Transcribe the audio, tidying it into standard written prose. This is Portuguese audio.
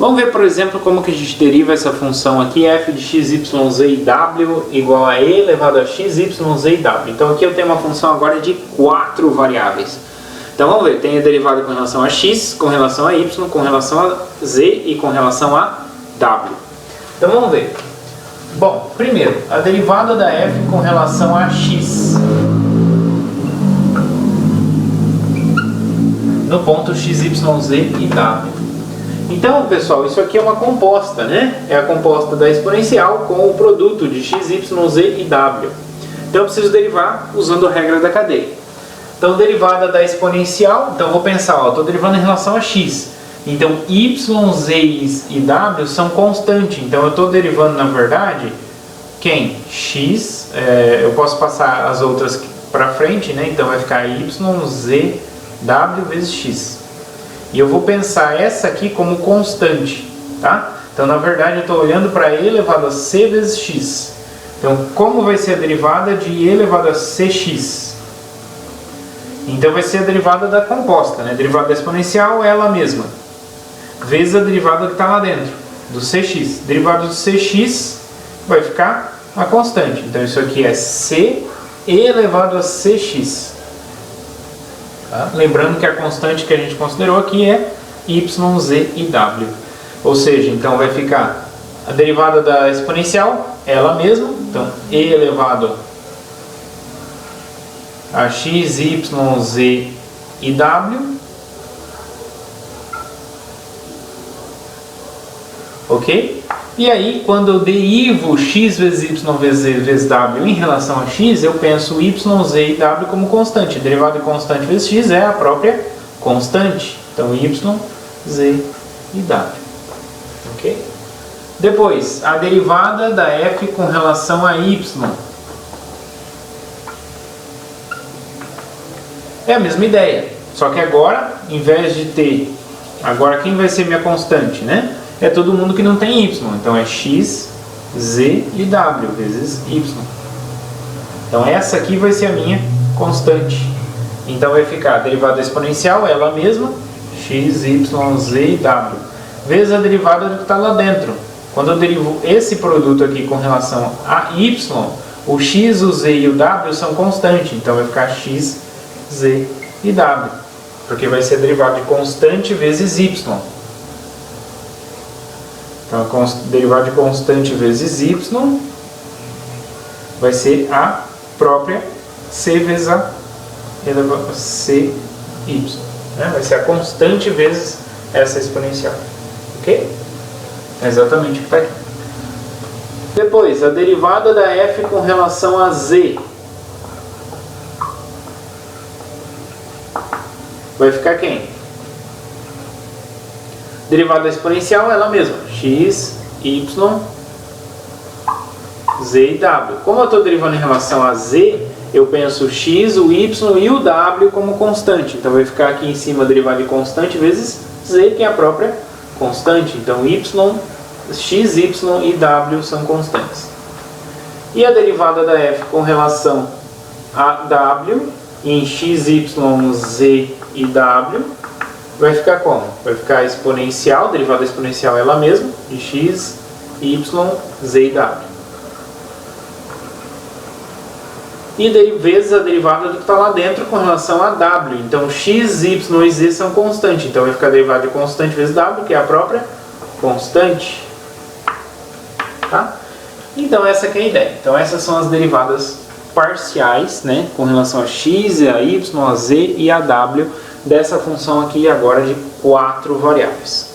Vamos ver, por exemplo, como que a gente deriva essa função aqui, f de x, y, z e w igual a e elevado a x, y, z e w. Então aqui eu tenho uma função agora de 4 variáveis. Então vamos ver, tem a derivada com relação a x, com relação a y, com relação a z e com relação a w. Então vamos ver. Bom, primeiro, a derivada da f com relação a x. No ponto x, y, z e w. Então, pessoal, isso aqui é uma composta, né? É a composta da exponencial com o produto de x, y, z e w. Então eu preciso derivar usando a regra da cadeia. Então, derivada da exponencial, então eu vou pensar, estou derivando em relação a x. Então, y, z e w são constantes. Então, eu estou derivando, na verdade, quem? X, eu posso passar as outras para frente, né? Então, vai ficar y, z, w vezes x. E eu vou pensar essa aqui como constante, tá? Então, na verdade, eu estou olhando para e elevado a c vezes x. Então, como vai ser a derivada de e elevado a cx? Então, vai ser a derivada da composta, né? A derivada da exponencial é ela mesma, vezes a derivada que está lá dentro, do cx. Derivada do cx vai ficar a constante. Então, isso aqui é c e elevado a cx. Tá? Lembrando que a constante que a gente considerou aqui é y, z e w. Ou seja, então vai ficar a derivada da exponencial, ela mesma. Então, e elevado a x, y, z e w. Ok? E aí, quando eu derivo x vezes y vezes z vezes w em relação a x, eu penso y, z e w como constante. Derivada de constante vezes x é a própria constante. Então, y, z e w. Ok? Depois, a derivada da f com relação a y. É a mesma ideia. Só que agora, em vez de ter... Agora, quem vai ser minha constante, né? É todo mundo que não tem y. Então é x, z e w vezes y. Então essa aqui vai ser a minha constante. Então vai ficar a derivada exponencial, ela mesma, x, y, z e w, vezes a derivada do que está lá dentro. Quando eu derivo esse produto aqui com relação a y, o x, o z e o w são constantes. Então vai ficar x, z e w. Porque vai ser a derivada de constante vezes y. Então, a derivada de constante vezes y vai ser a própria c vezes a elevado a cy. Né? Vai ser a constante vezes essa exponencial. Ok? É exatamente o que está aqui. Depois, a derivada da f com relação a z. Vai ficar quem? Derivada exponencial ela mesma, x, y, z e w. Como eu estou derivando em relação a z, eu penso o x, o y e o w como constante. Então vai ficar aqui em cima a derivada de constante vezes z, que é a própria constante. Então y, x, y e w são constantes. E a derivada da f com relação a w, em x, y, z e w, vai ficar como? Vai ficar exponencial, derivada exponencial ela mesma, de x, y, z e w. E vezes a derivada do que está lá dentro com relação a w. Então x, y e z são constantes. Então vai ficar a derivada de constante vezes w, que é a própria constante. Tá? Então essa aqui é a ideia. Então essas são as derivadas parciais, né, com relação a x, a y, a z e a w, dessa função aqui agora de 4 variáveis.